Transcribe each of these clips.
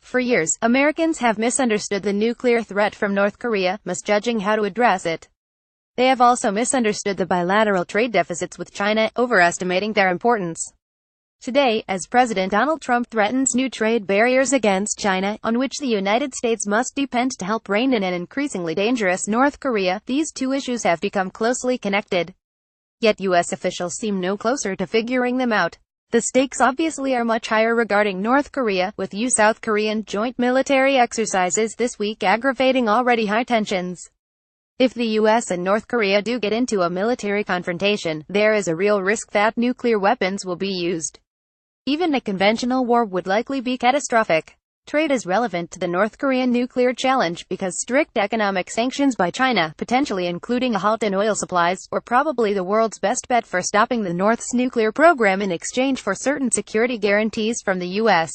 For years, Americans have misunderstood the nuclear threat from North Korea, misjudging how to address it. They have also misunderstood the bilateral trade deficits with China, overestimating their importance. Today, as President Donald Trump threatens new trade barriers against China, on which the United States must depend to help rein in an increasingly dangerous North Korea, these two issues have become closely connected. Yet U.S. officials seem no closer to figuring them out. The stakes obviously are much higher regarding North Korea, with U.S.-South Korean joint military exercises this week aggravating already high tensions. If the U.S. and North Korea do get into a military confrontation, there is a real risk that nuclear weapons will be used. Even a conventional war would likely be catastrophic. Trade is relevant to the North Korean nuclear challenge because strict economic sanctions by China, potentially including a halt in oil supplies, were probably the world's best bet for stopping the North's nuclear program in exchange for certain security guarantees from the U.S.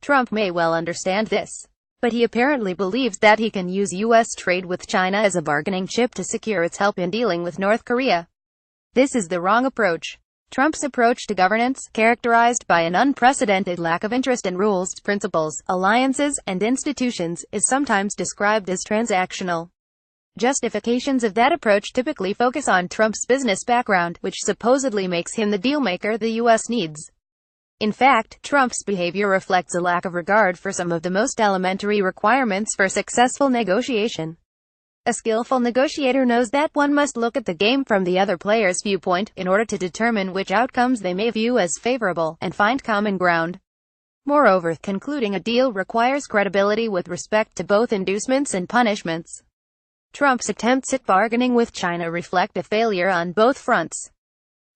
Trump may well understand this. But he apparently believes that he can use U.S. trade with China as a bargaining chip to secure its help in dealing with North Korea. This is the wrong approach. Trump's approach to governance, characterized by an unprecedented lack of interest in rules, principles, alliances, and institutions, is sometimes described as transactional. Justifications of that approach typically focus on Trump's business background, which supposedly makes him the dealmaker the U.S. needs. In fact, Trump's behavior reflects a lack of regard for some of the most elementary requirements for successful negotiation. A skillful negotiator knows that one must look at the game from the other player's viewpoint, in order to determine which outcomes they may view as favorable, and find common ground. Moreover, concluding a deal requires credibility with respect to both inducements and punishments. Trump's attempts at bargaining with China reflect a failure on both fronts.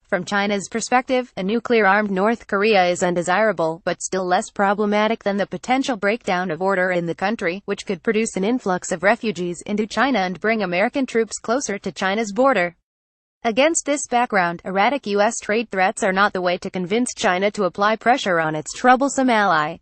From China's perspective, a nuclear-armed North Korea is undesirable, but still less problematic than the potential breakdown of order in the country, which could produce an influx of refugees into China and bring American troops closer to China's border. Against this background, erratic U.S. trade threats are not the way to convince China to apply pressure on its troublesome ally.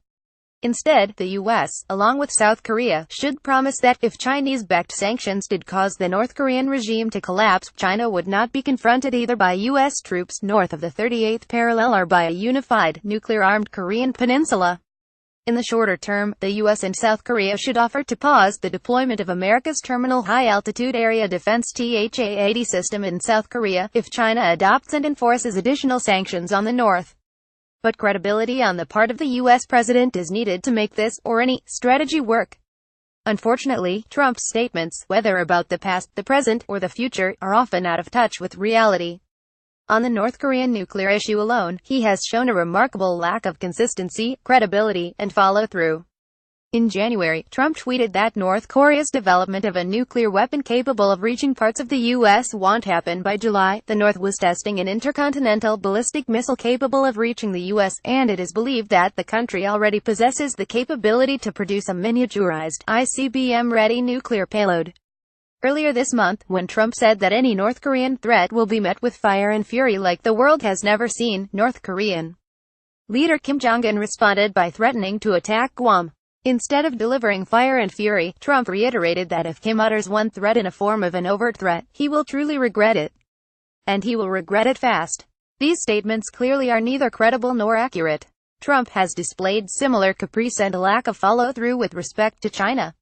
Instead, the U.S., along with South Korea, should promise that if Chinese-backed sanctions did cause the North Korean regime to collapse, China would not be confronted either by U.S. troops north of the 38th parallel or by a unified, nuclear-armed Korean peninsula. In the shorter term, the U.S. and South Korea should offer to pause the deployment of America's Terminal High-Altitude Area Defense THA-80 system in South Korea, if China adopts and enforces additional sanctions on the North. But credibility on the part of the U.S. president is needed to make this, or any, strategy work. Unfortunately, Trump's statements, whether about the past, the present, or the future, are often out of touch with reality. On the North Korean nuclear issue alone, he has shown a remarkable lack of consistency, credibility, and follow-through. In January, Trump tweeted that North Korea's development of a nuclear weapon capable of reaching parts of the U.S. won't happen by July. The North was testing an intercontinental ballistic missile capable of reaching the U.S., and it is believed that the country already possesses the capability to produce a miniaturized, ICBM-ready nuclear payload. Earlier this month, when Trump said that any North Korean threat will be met with fire and fury like the world has never seen, North Korean leader Kim Jong-un responded by threatening to attack Guam. Instead of delivering fire and fury, Trump reiterated that if Kim utters one threat in a form of an overt threat, he will truly regret it. And he will regret it fast. These statements clearly are neither credible nor accurate. Trump has displayed similar caprice and a lack of follow-through with respect to China.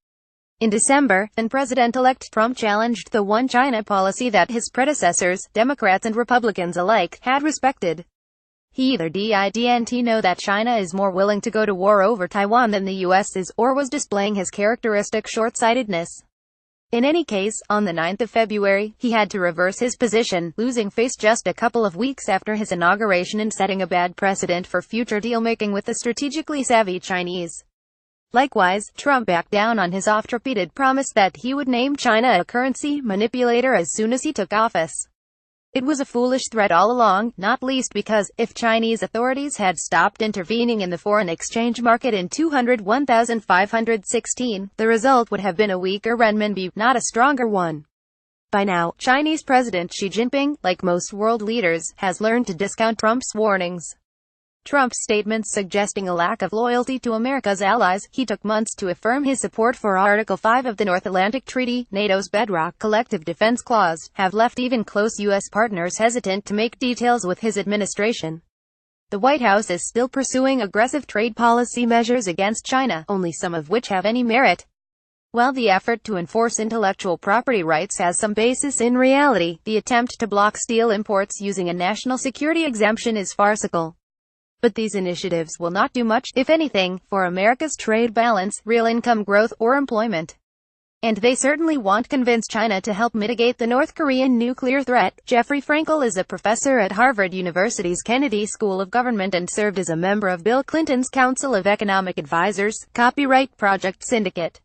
In December, then President-elect Trump challenged the One China policy that his predecessors, Democrats and Republicans alike, had respected. He either didn't know that China is more willing to go to war over Taiwan than the U.S. is, or was displaying his characteristic short-sightedness. In any case, on the 9th of February, he had to reverse his position, losing face just a couple of weeks after his inauguration and setting a bad precedent for future deal-making with the strategically savvy Chinese. Likewise, Trump backed down on his oft-repeated promise that he would name China a currency manipulator as soon as he took office. It was a foolish threat all along, not least because, if Chinese authorities had stopped intervening in the foreign exchange market in 201516, the result would have been a weaker renminbi, not a stronger one. By now, Chinese President Xi Jinping, like most world leaders, has learned to discount Trump's warnings. Trump's statements suggesting a lack of loyalty to America's allies, he took months to affirm his support for Article 5 of the North Atlantic Treaty, NATO's bedrock collective defense clause, have left even close U.S. partners hesitant to make details with his administration. The White House is still pursuing aggressive trade policy measures against China, only some of which have any merit. While the effort to enforce intellectual property rights has some basis in reality, the attempt to block steel imports using a national security exemption is farcical. But these initiatives will not do much, if anything, for America's trade balance, real income growth, or employment. And they certainly won't convince China to help mitigate the North Korean nuclear threat. Jeffrey Frankel is a professor at Harvard University's Kennedy School of Government and served as a member of Bill Clinton's Council of Economic Advisors, Copyright Project Syndicate.